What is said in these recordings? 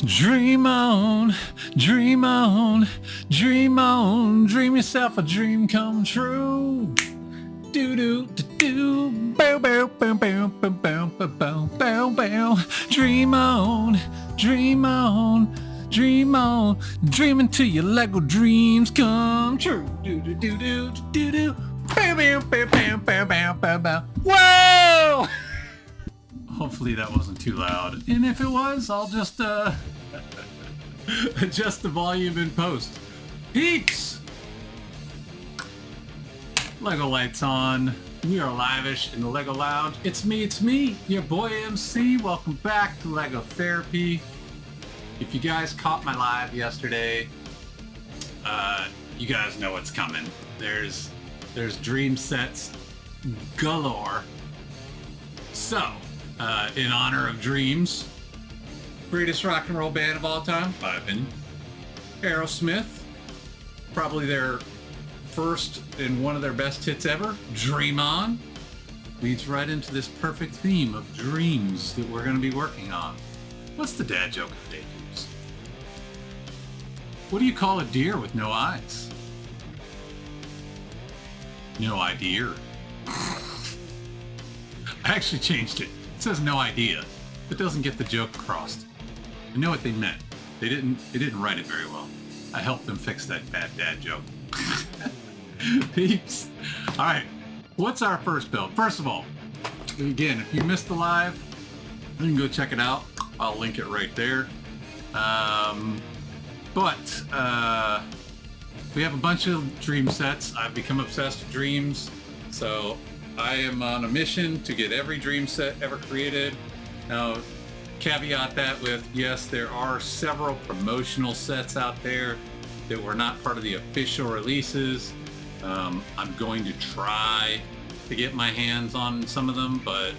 Dream on, dream on, dream on, dream yourself a dream come true. Do do do do, bow bow bow bow bow bow bow bow bow. Dream on, dream on, dream on, dream until your Lego dreams come true. Do do do do do do, bow bow bow bow bow bow bow bow. Whoa! Hopefully that wasn't too loud, and if it was, I'll just adjust the volume in post. Peeps! Lego lights on. We are lavish in the Lego Lounge. It's me, your boy MC. Welcome back to Lego Therapy. If you guys caught my live yesterday, you guys know what's coming. There's dream sets galore. So, in honor of Dreams, greatest rock and roll band of all time, in my opinion, Aerosmith, probably their first and one of their best hits ever, Dream On, leads right into this perfect theme of dreams that we're going to be working on. What's the dad joke of the day, Peeps? What do you call a deer with no eyes? No idea. I actually changed it. It says no idea. It doesn't get the joke across. I know what they meant. They didn't write it very well. I helped them fix that bad dad joke. Peeps. Alright, what's our first build? First of all, again, if you missed the live, you can go check it out. I'll link it right there. We have a bunch of dream sets. I've become obsessed with dreams, so I am on a mission to get every dream set ever created. Now, caveat that with, yes, there are several promotional sets out there that were not part of the official releases. I'm going to try to get my hands on some of them, but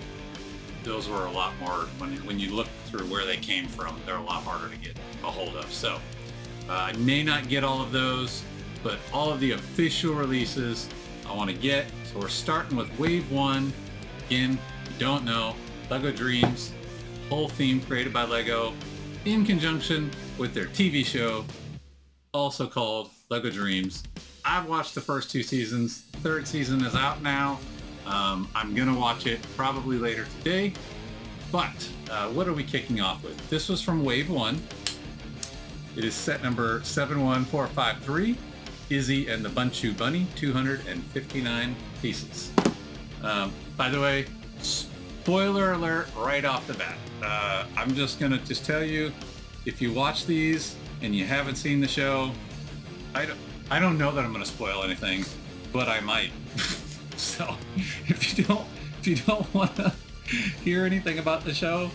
those were a lot more, when you look through where they came from, they're a lot harder to get a hold of. So I may not get all of those, but all of the official releases I want to get. So we're starting with Wave 1. Again, if you don't know, LEGO DREAMZzz, whole theme created by LEGO in conjunction with their TV show, also called LEGO DREAMZzz. I've watched the first 2 seasons. Third season is out now. I'm gonna watch it probably later today. But what are we kicking off with? This was from Wave 1. It is set number 71453. Izzy and the Bunchu Bunny, 259 pieces. By the way, spoiler alert right off the bat. I'm just gonna tell you, if you watch these and you haven't seen the show, I don't know that I'm gonna spoil anything, but I might. So if you don't want to hear anything about the show,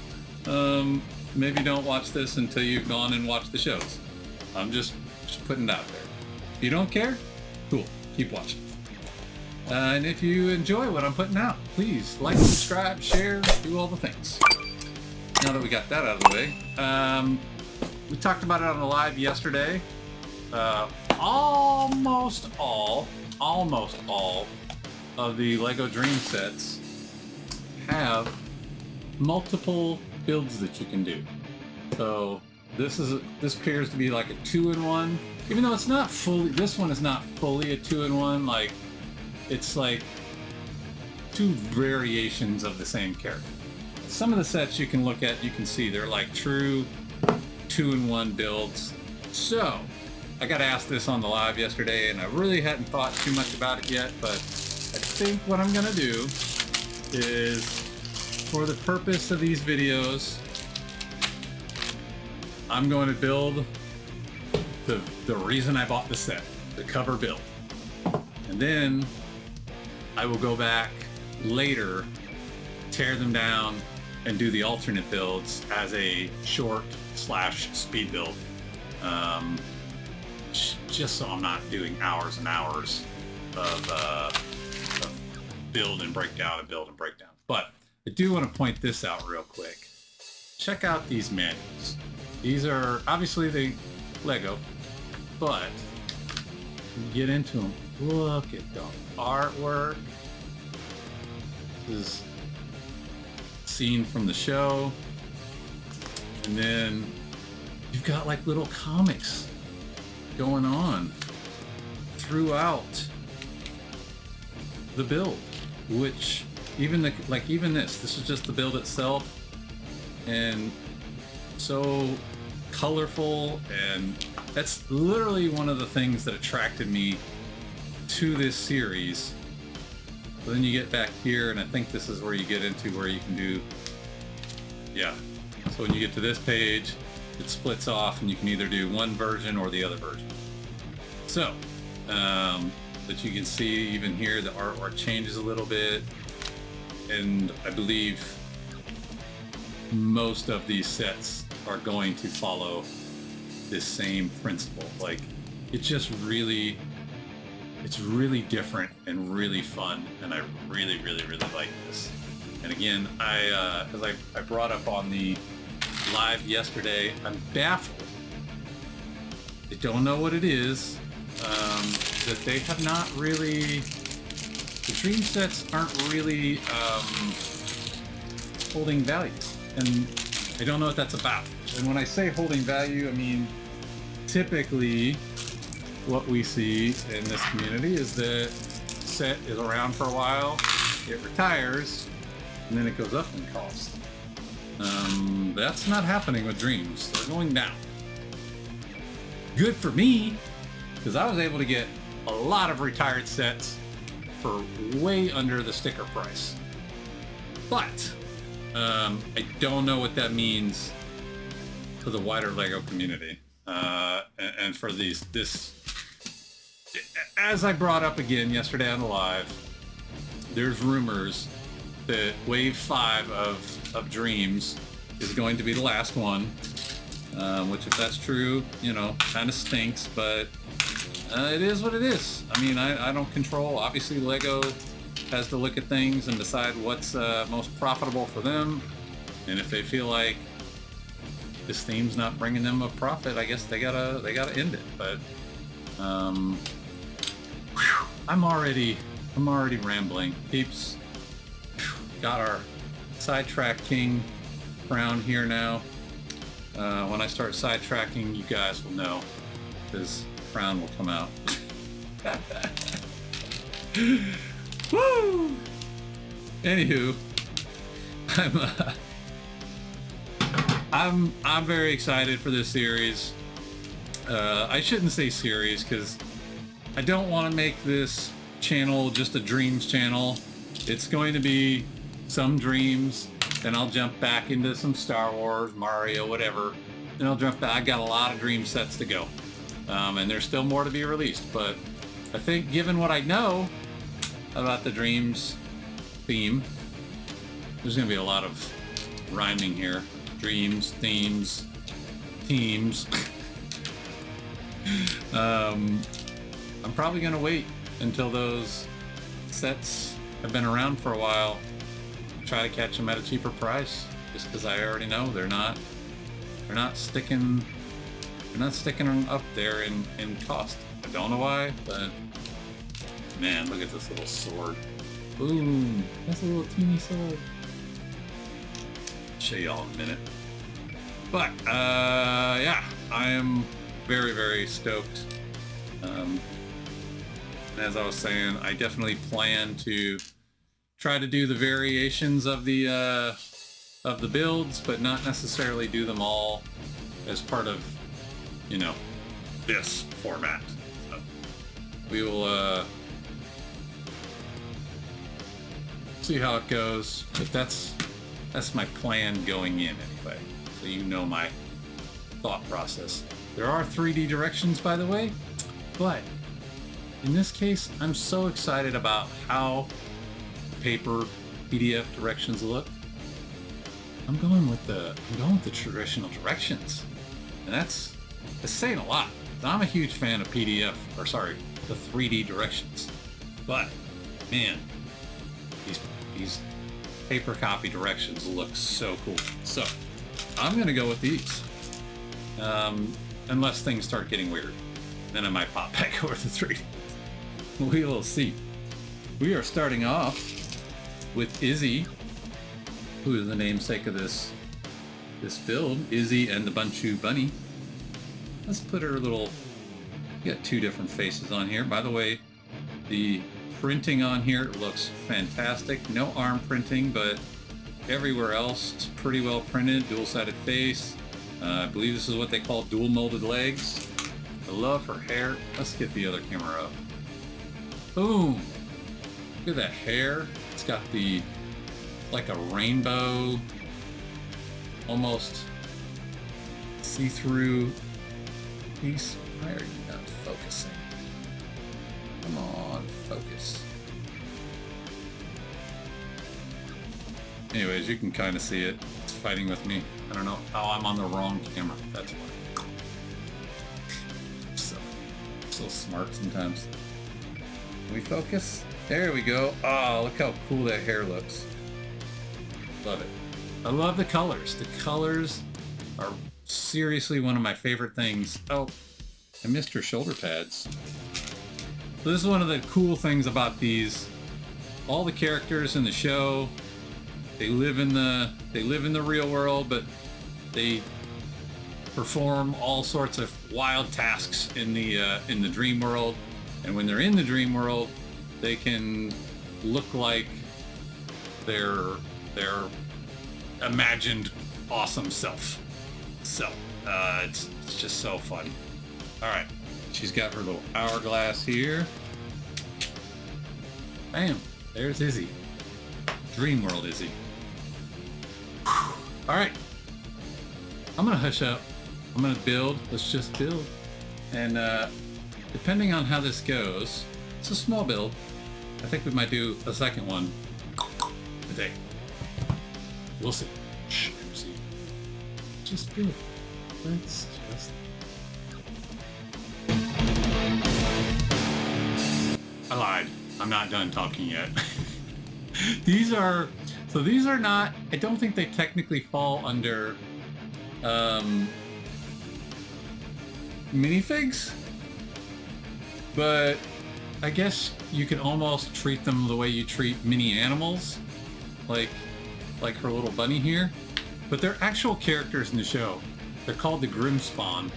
maybe don't watch this until you've gone and watched the shows. I'm just putting it out there. If you don't care, cool, keep watching. And if you enjoy what I'm putting out, please like, subscribe, share, do all the things. Now that we got that out of the way, we talked about it on the live yesterday. Almost all of the LEGO Dream sets have multiple builds that you can do. So this appears to be like a 2-in-1, even though it's not fully. This one is not fully a 2-in-1. Like, it's like 2 variations of the same character. Some of the sets you can look at, you can see they're like true 2-in-1 builds. So I got asked this on the live yesterday, and I really hadn't thought too much about it yet, but I think what I'm gonna do is, for the purpose of these videos, I'm going to build the reason I bought the set, the cover build. And then I will go back later, tear them down, and do the alternate builds as a short/speed build. Just so I'm not doing hours and hours of build and breakdown and build and breakdown. But I do want to point this out real quick. Check out these manuals. These are obviously the LEGO, but get into them. Look at the artwork. This is scene from the show, and then you've got like little comics going on throughout the build, which even even this is just the build itself, and so colorful, and that's literally one of the things that attracted me to this series. But then you get back here, and I think this is where you get into where you can do, yeah. So when you get to this page, it splits off, and you can either do one version or the other version. So, but you can see even here the artwork changes a little bit, and I believe most of these sets are going to follow this same principle. Like, it's just really, it's really different and really fun, and I really like this. And again, as I brought up on the live yesterday, I'm baffled. I don't know what it is, that they have not really, the dream sets aren't really holding value, and I don't know what that's about. And when I say holding value, I mean typically what we see in this community is that set is around for a while, it retires, and then it goes up in cost. That's not happening with dreams. They're going down. Good for me, because I was able to get a lot of retired sets for way under the sticker price. But I don't know what that means for the wider LEGO community, and for this. As I brought up again yesterday on the live, there's rumors that Wave 5 of Dreams is going to be the last one, which, if that's true, you know, kind of stinks, but it is what it is. I mean, I don't control. Obviously, LEGO has to look at things and decide what's most profitable for them, and if they feel like this theme's not bringing them a profit, I guess they gotta end it. But I'm already rambling. Peeps, got our sidetrack king crown here now. When I start sidetracking, you guys will know, because crown will come out. Woo! Anywho, I'm very excited for this series. I shouldn't say series, because I don't want to make this channel just a Dreams channel. It's going to be some Dreams, then I'll jump back into some Star Wars, Mario, whatever. Then I'll jump back. I got a lot of Dream sets to go, and there's still more to be released. But I think, given what I know about the Dreams theme, there's going to be a lot of rhyming here. Dreams, themes, teams. I'm probably going to wait until those sets have been around for a while, try to catch them at a cheaper price, just because I already know they're not sticking them up there in cost. I don't know why, but man, look at this little sword. Boom, that's a little teeny sword. Show y'all in a minute. But yeah, I am very stoked. And as I was saying, I definitely plan to try to do the variations of the builds, but not necessarily do them all as part of, you know, this format. So we will see how it goes, but that's my plan going in anyway, so you know my thought process. There are 3D directions, by the way, but in this case, I'm so excited about how the paper PDF directions look. I'm going with the traditional directions, and that's saying a lot. I'm a huge fan of the 3D directions, but man, these paper copy directions look so cool. So I'm gonna go with these, unless things start getting weird. Then I might pop back over to 3D. We will see. We are starting off with Izzy, who is the namesake of this build. Izzy and the Bunchu bunny. let's put her little, we got 2 different faces on here. By the way, the printing on here looks fantastic. No arm printing, but everywhere else is pretty well printed. Dual-sided face. I believe this is what they call dual molded legs. I love her hair. Let's get the other camera up. Boom! Look at that hair. It's got the, like a rainbow, almost see-through piece. Why are you not focusing? Come on, focus. Anyways, you can kind of see it. It's fighting with me. I don't know how I'm on the wrong camera. That's why. So smart sometimes. Can we focus? There we go. Oh, look how cool that hair looks. Love it. I love the colors. The colors are seriously one of my favorite things. Oh, I missed her shoulder pads. So this is one of the cool things about these. All the characters in the show, they live in the real world, but they perform all sorts of wild tasks in the dream world. And when they're in the dream world, they can look like their imagined awesome self. So it's just so fun. All right, she's got her little hourglass here. Bam, there's Izzy. Dream world Izzy. Whew. All right, I'm gonna hush up. I'm gonna build. Let's just build. And depending on how this goes, it's a small build. I think we might do a second one today. We'll see. Shh, see. Just build. Let's just. I lied. I'm not done talking yet. These are not, I don't think they technically fall under minifigs, but I guess you can almost treat them the way you treat mini animals, like her little bunny here. But they're actual characters in the show. They're called the Grimspawn,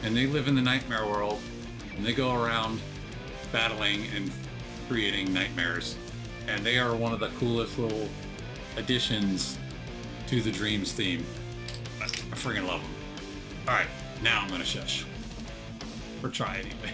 and they live in the nightmare world, and they go around battling and creating nightmares. And they are one of the coolest little additions to the Dreams theme. I freaking love them. All right, now I'm gonna shush. Or try anyway.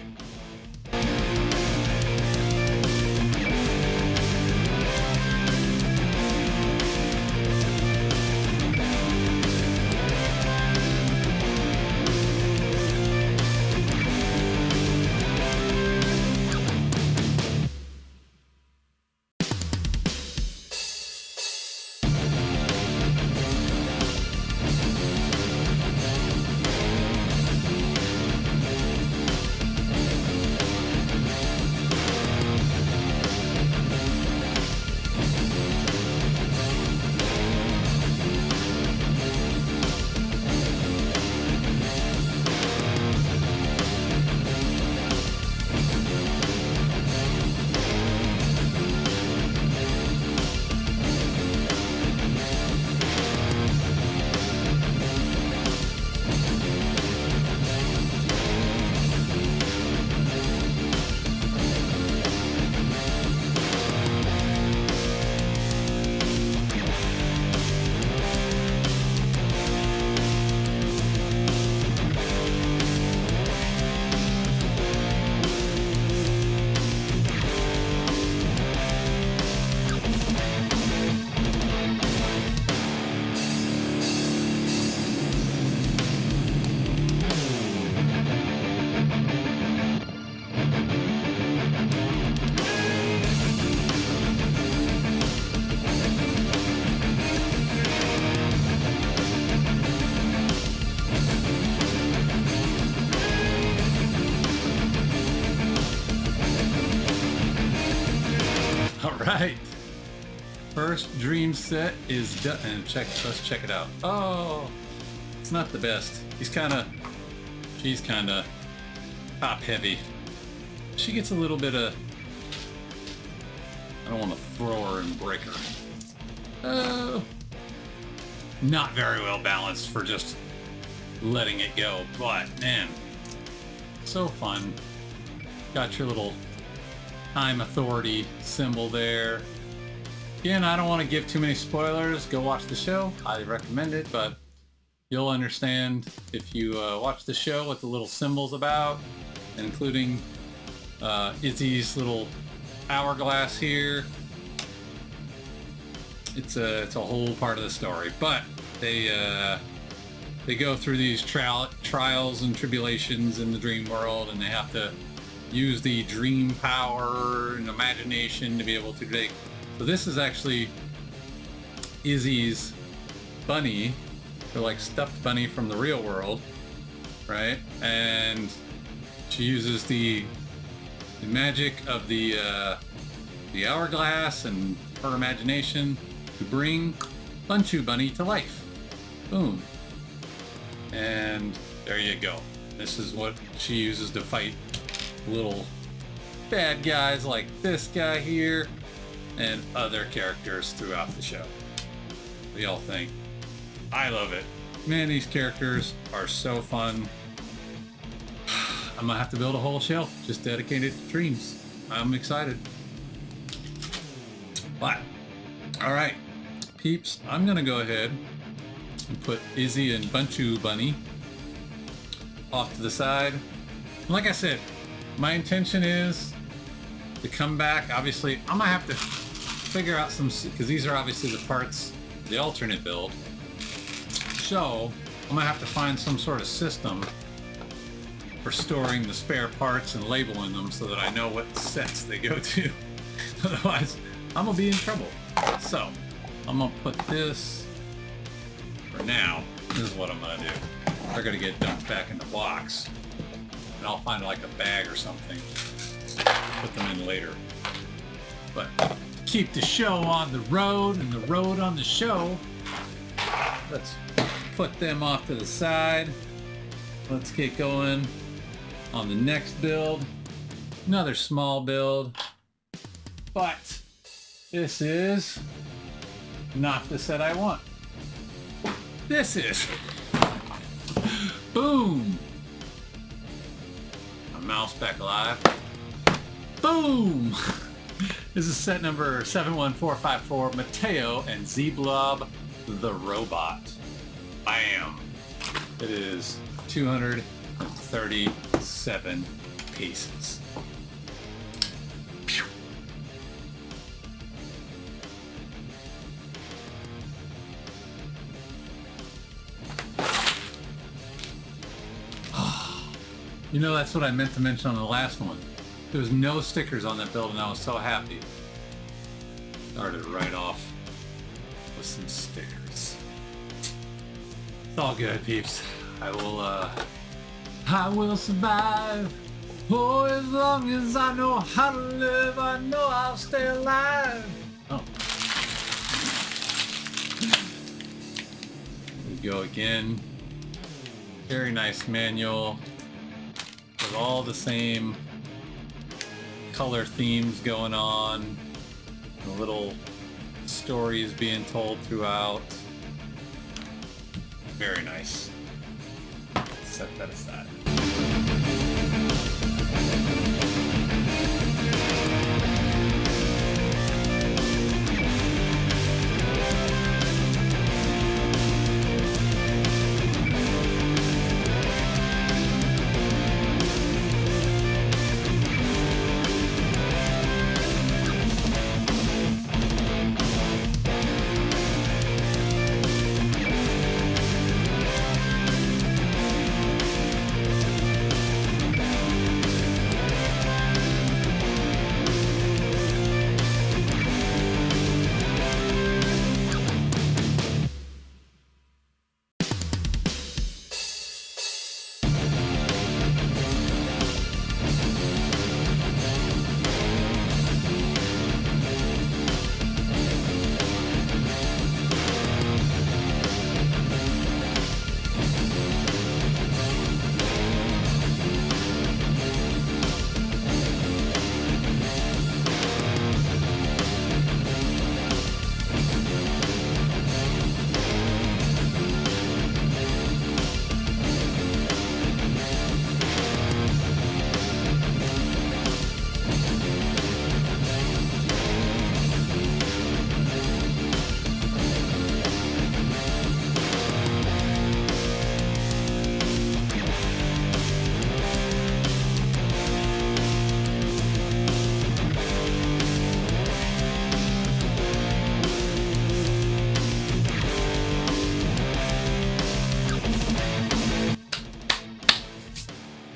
Right, first dream set is done, and let's check it out. Oh, it's not the best. She's kind of top heavy. She gets a little bit of, I don't want to throw her and break her. Oh, not very well balanced for just letting it go, but man, So fun. Got your little Time Authority symbol there. Again, I don't want to give too many spoilers. Go watch the show. Highly recommend it, but you'll understand if you watch the show what the little symbol's about, including Izzy's little hourglass here. It's a whole part of the story, but they go through these trials and tribulations in the dream world, and they have to use the dream power and imagination to be able to make. So this is actually Izzy's bunny, or like stuffed bunny from the real world, right? And she uses the magic of the hourglass and her imagination to bring Bunchu bunny to life. Boom. And there you go. This is what she uses to fight little bad guys like this guy here and other characters throughout the show. What do y'all think? I love it. Man, these characters are so fun. I'm gonna have to build a whole shelf just dedicated to dreams. I'm excited. But, alright, peeps, I'm gonna go ahead and put Izzy and Bunchu bunny off to the side. And like I said, my intention is to come back. Obviously, I'm gonna have to figure out some, because these are obviously the parts, the alternate build. So I'm gonna have to find some sort of system for storing the spare parts and labeling them so that I know what sets they go to. Otherwise, I'm gonna be in trouble. So I'm gonna put this, for now, this is what I'm gonna do. They're gonna get dumped back in the box, and I'll find like a bag or something, put them in later. But keep the show on the road and the road on the show. Let's put them off to the side. Let's get going on the next build. Another small build, but this is not the set I want. This is boom. My mouse back alive. Boom. This is set number 71454, Mateo and Z-Blob the robot. Bam. It is 237 pieces. Pew. You know, that's what I meant to mention on the last one. There was no stickers on that build, and I was so happy. Started right off with some stickers. It's all good, peeps. I will survive. Oh, as long as I know how to live, I know I'll stay alive. Oh. Here we go again. Very nice manual with all the same color themes going on. The little stories being told throughout. Very nice. Set that aside.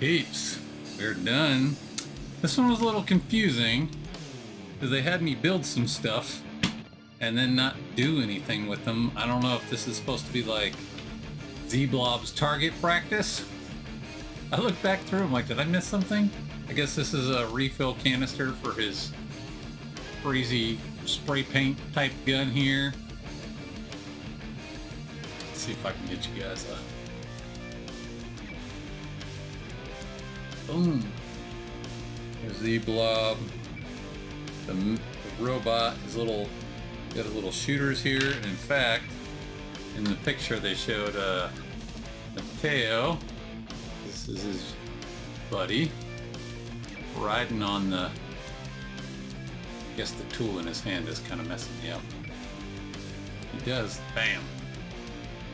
Peeps, we're done. This one was a little confusing because they had me build some stuff and then not do anything with them. I don't know if this is supposed to be like Z-Blob's target practice. I looked back through, I'm like, did I miss something? I guess this is a refill canister for his crazy spray paint type gun here. Let's see if I can get you guys a... Boom. There's Z-Blob. The robot, his little... Got his little shooters here. And in fact, in the picture they showed Mateo. This is his buddy. Riding on the... I guess the tool in his hand is kind of messing me up. He does. Bam.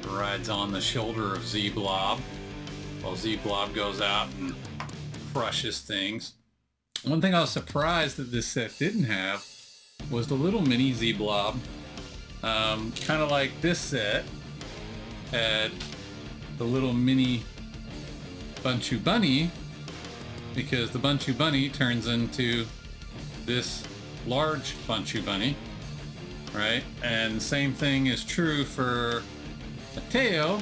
Rides on the shoulder of Z-Blob. While Z-Blob goes out and crushes things. One thing I was surprised that this set didn't have was the little mini Z-Blob. Kind of like this set had the little mini Bunchu bunny, because the Bunchu bunny turns into this large Bunchu bunny, right? And the same thing is true for Mateo,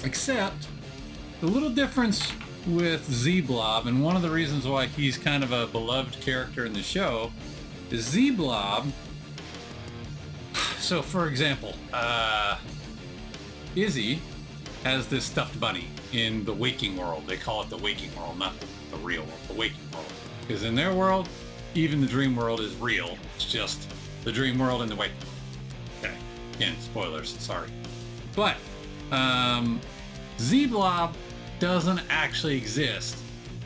except the little difference with Z-Blob, and one of the reasons why he's kind of a beloved character in the show, is Z-Blob. So for example, Izzy has this stuffed bunny in the waking world. They call it the waking world, not the real world, the waking world. Because in their world, even the dream world is real. It's just the dream world and the waking world. Okay, again, spoilers, sorry. But Z-Blob doesn't actually exist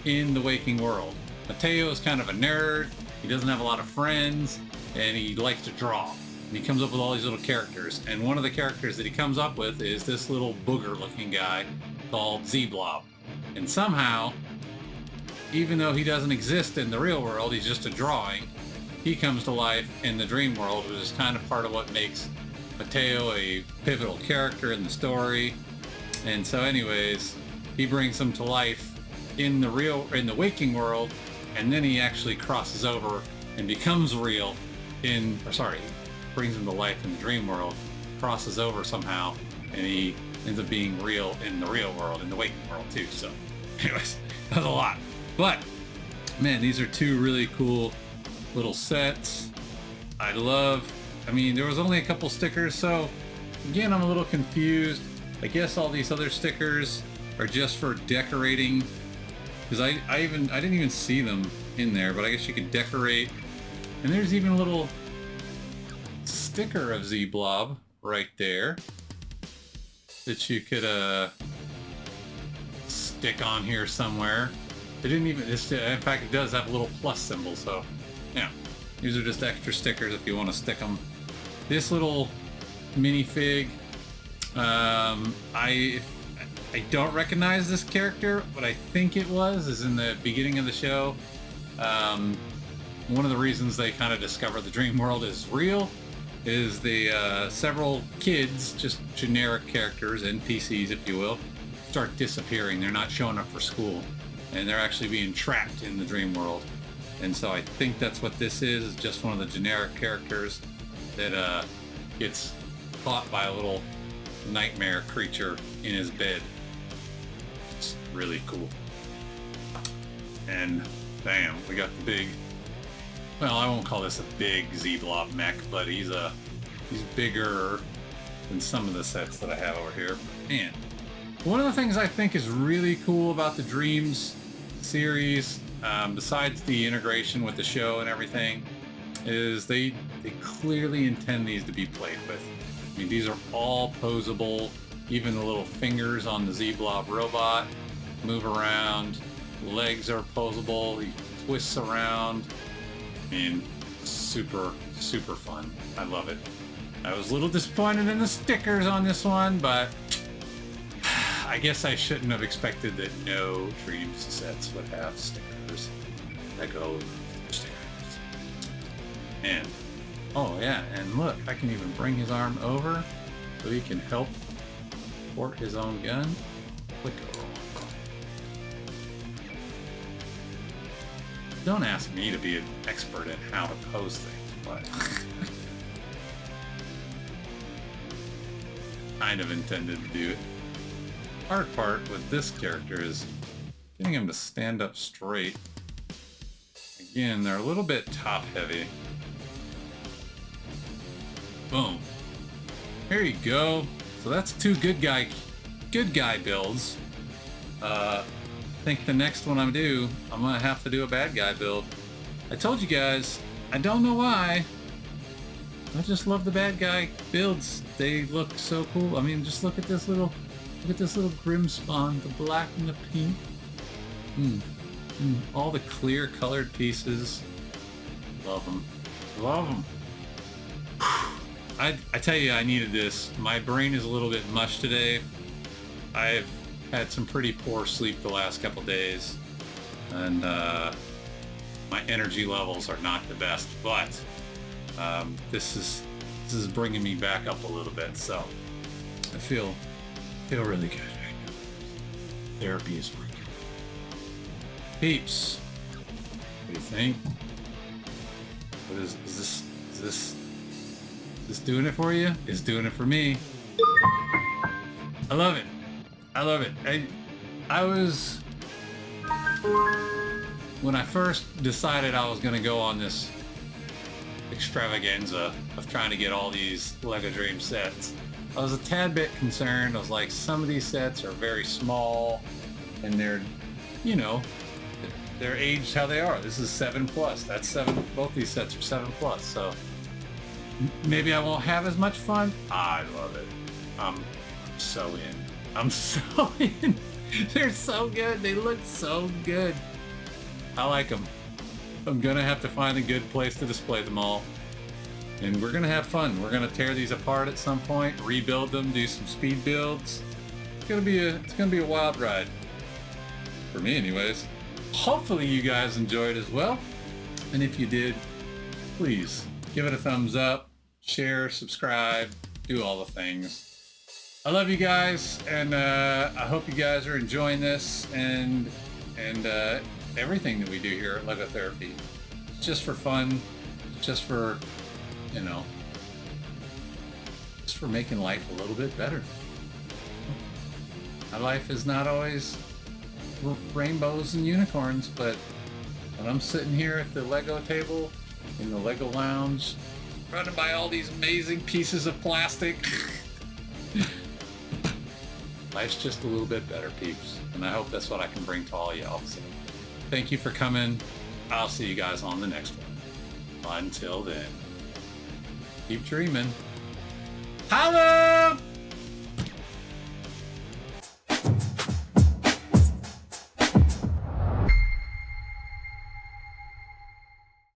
in the waking world. Mateo is kind of a nerd. He doesn't have a lot of friends, and he likes to draw. And he comes up with all these little characters, and one of the characters that he comes up with is this little booger-looking guy called Z-Blob. And somehow, even though he doesn't exist in the real world, he's just a drawing, he comes to life in the dream world, which is kind of part of what makes Mateo a pivotal character in the story. And so anyways, he brings him to life in the waking world, and then he actually crosses over and becomes real brings him to life in the dream world, crosses over somehow, and he ends up being real in the real world, in the waking world too. So anyways, that's a lot. But man, these are two really cool little sets. I mean, there was only a couple stickers, so again, I'm a little confused. I guess all these other stickers are just for decorating, because I didn't even see them in there, but I guess you could decorate. And there's even a little sticker of Z-Blob right there that you could stick on here somewhere. It didn't even, in fact, it does have a little plus symbol, so yeah. These are just extra stickers if you want to stick them. This little minifig, I don't recognize this character, but I think is in the beginning of the show. One of the reasons they kind of discover the dream world is real is the several kids, just generic characters, NPCs if you will, start disappearing. They're not showing up for school, and they're actually being trapped in the dream world. And so I think that's what this is just one of the generic characters that gets caught by a little nightmare creature in his bed. It's really cool. And bam, we got the big, well, I won't call this a big Z-Blob mech, but he's bigger than some of the sets that I have over here. And one of the things I think is really cool about the Dreams series, besides the integration with the show and everything, is they clearly intend these to be played with. I mean, these are all posable. Even the little fingers on the Z-Blob robot move around. Legs are posable. He twists around. I mean, super, super fun. I love it. I was a little disappointed in the stickers on this one, but I guess I shouldn't have expected that no Dreams sets would have stickers. LEGO stickers. And, oh yeah, and look, I can even bring his arm over so he can help port his own gun. Click over. Don't ask me to be an expert in how to pose things, but kind of intended to do it. Hard part with this character is getting him to stand up straight. Again, they're a little bit top heavy. Boom. Here you go. So that's 2 good guy builds. I think the next one I'm gonna have to do a bad guy build. I told you guys, I don't know why. I just love the bad guy builds. They look so cool. I mean, just look at this little Grim spawn, the black and the pink. All the clear colored pieces. Love them. Love them. I tell you, I needed this. My brain is a little bit mush today. I've had some pretty poor sleep the last couple days, and my energy levels are not the best. But this is bringing me back up a little bit. So I feel really good right now. Therapy is working. Peeps, what do you think? What is this doing it for you? It's doing it for me. I love it. I love it. I was, when I first decided I was gonna go on this extravaganza of trying to get all these LEGO Dream sets, I was a tad bit concerned. I was like, some of these sets are very small and they're, you know, they're aged how they are. This is 7+. That's 7. Both these sets are 7+. So maybe I won't have as much fun. I love it. I'm so in. I'm so in. They're so good. They look so good. I like them. I'm gonna have to find a good place to display them all. And we're gonna have fun. We're gonna tear these apart at some point, rebuild them, do some speed builds. It's gonna be a wild ride. For me anyways. Hopefully you guys enjoyed as well. And if you did, please give it a thumbs up, share, subscribe, do all the things. I love you guys, and I hope you guys are enjoying this and everything that we do here at LEGO Therapy. It's just for fun, just for, you know, just for making life a little bit better. My life is not always rainbows and unicorns, but when I'm sitting here at the Lego table in the Lego lounge, running by all these amazing pieces of plastic, life's just a little bit better, peeps. And I hope that's what I can bring to all y'all. So thank you for coming. I'll see you guys on the next one. Until then, keep dreaming. Holla!